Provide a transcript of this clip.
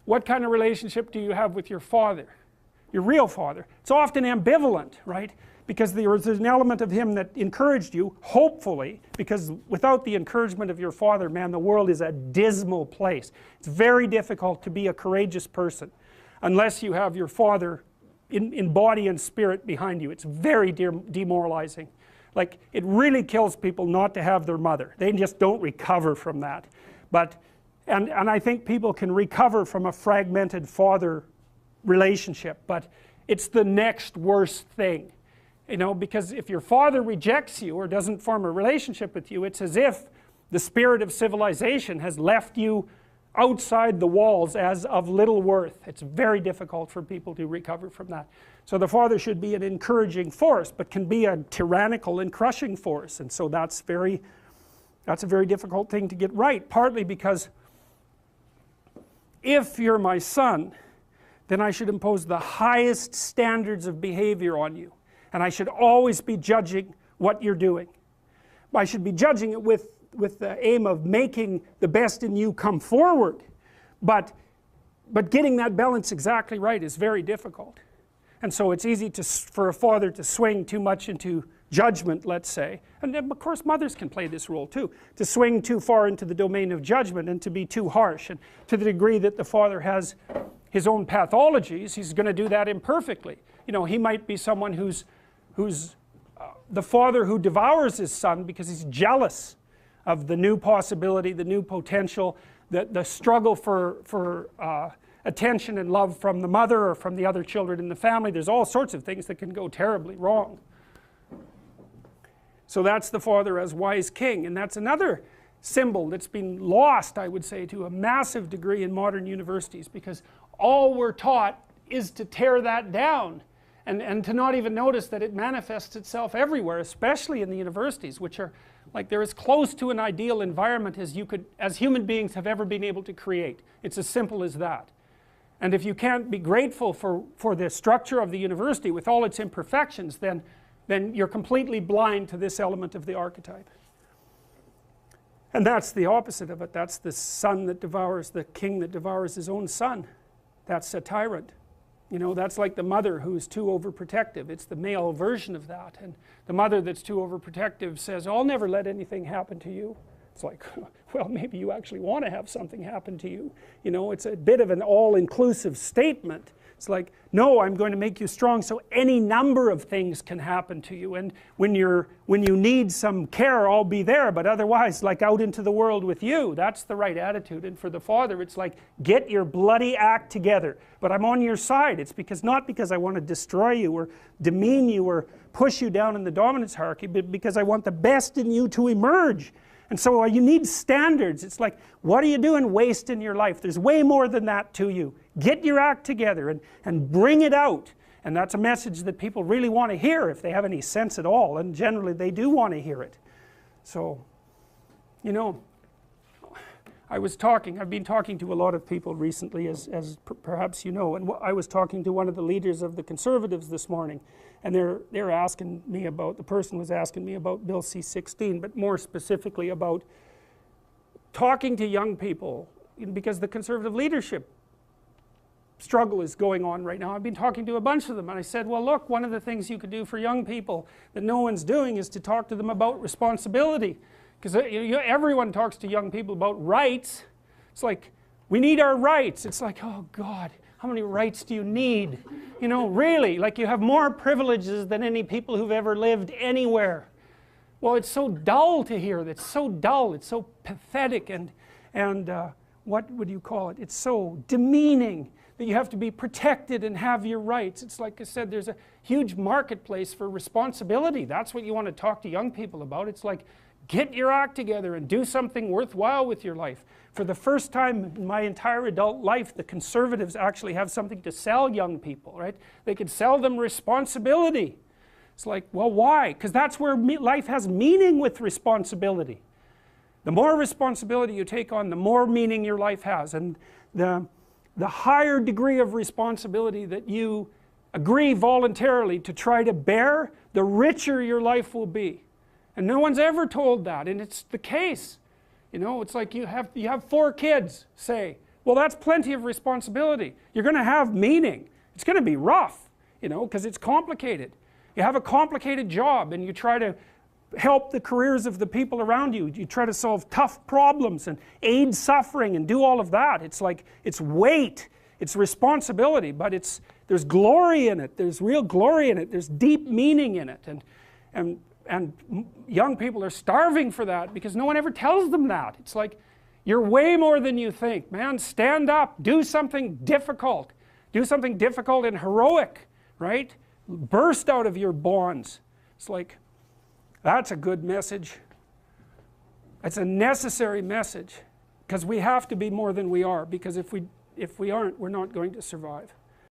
what kind of relationship do you have with your father, your real father? It's often ambivalent, right? Because there's an element of him that encouraged you, hopefully, because without the encouragement of your father, man, the world is a dismal place. It's very difficult to be a courageous person unless you have your father in body and spirit behind you. It's very demoralizing. Like, it really kills people not to have their mother. They just don't recover from that. And I think people can recover from a fragmented father relationship, but it's the next worst thing. You know, because if your father rejects you or doesn't form a relationship with you, it's as if the spirit of civilization has left you outside the walls as of little worth. It's very difficult for people to recover from that. So the father should be an encouraging force, but can be a tyrannical and crushing force. And so that's a very difficult thing to get right, partly because if you're my son, then I should impose the highest standards of behavior on you. And I should always be judging what you're doing. I should be judging it with the aim of making the best in you come forward. But getting that balance exactly right is very difficult. And so it's easy for a father to swing too much into judgment, let's say. And then, of course, mothers can play this role too. To swing too far into the domain of judgment and to be too harsh. And to the degree that the father has his own pathologies, he's going to do that imperfectly. You know, he might be someone who's the father who devours his son because he's jealous of the new possibility, the new potential, the struggle for attention and love from the mother or from the other children in the family. There's all sorts of things that can go terribly wrong. So that's the father as wise king, and that's another symbol that's been lost, I would say, to a massive degree in modern universities, because all we're taught is to tear that down. And to not even notice that it manifests itself everywhere, especially in the universities, which are like they're as close to an ideal environment as human beings have ever been able to create. It's as simple as that. And if you can't be grateful for the structure of the university with all its imperfections, then you're completely blind to this element of the archetype. And that's the opposite of it. That's the son that devours, the king that devours his own son. That's a tyrant. You know, that's like the mother who's too overprotective. It's the male version of that. And the mother that's too overprotective says, I'll never let anything happen to you. It's like, well, maybe you actually want to have something happen to you. You know, it's a bit of an all-inclusive statement. It's like, no, I'm going to make you strong so any number of things can happen to you. And when you need some care, I'll be there. But otherwise, like out into the world with you. That's the right attitude. And for the father, it's like, get your bloody act together. But I'm on your side. It's not because I want to destroy you or demean you or push you down in the dominance hierarchy, but because I want the best in you to emerge. And so you need standards. It's like, what are you doing wasting your life? There's way more than that to you. Get your act together and bring it out. And that's a message that people really want to hear if they have any sense at all. And generally they do want to hear it. So, you know, I've been talking to a lot of people recently, as perhaps you know, and I was talking to one of the leaders of the Conservatives this morning, and they're asking me about, the person was asking me about Bill C-16, but more specifically about talking to young people, because the Conservative leadership struggle is going on right now. I've been talking to a bunch of them, and I said, well, look, one of the things you could do for young people that no one's doing is to talk to them about responsibility. Because everyone talks to young people about rights. It's like, we need our rights. It's like, oh God, how many rights do you need? You know, really, like you have more privileges than any people who've ever lived anywhere. Well, it's so dull to hear that. It's so dull. It's so pathetic and what would you call it? It's so demeaning that you have to be protected and have your rights. It's like I said, there's a huge marketplace for responsibility. That's what you want to talk to young people about. It's like, get your act together and do something worthwhile with your life. For the first time in my entire adult life, the Conservatives actually have something to sell young people, right? They could sell them responsibility. It's like, well, why? Because that's where life has meaning with responsibility. The more responsibility you take on, the more meaning your life has. And the higher degree of responsibility that you agree voluntarily to try to bear, the richer your life will be. And no one's ever told that, and it's the case. You know, it's like you have 4 kids, say. Well, that's plenty of responsibility. You're going to have meaning. It's going to be rough, you know, because it's complicated. You have a complicated job and you try to help the careers of the people around you. You try to solve tough problems and aid suffering and do all of that. It's like, it's weight, it's responsibility, but there's glory in it. There's real glory in it. There's deep meaning in it. And young people are starving for that because no one ever tells them that. It's like, you're way more than you think, man. Stand up, do something difficult. Do something difficult and heroic, right? Burst out of your bonds. It's like, that's a good message. It's a necessary message because we have to be more than we are, because if we aren't, we're not going to survive.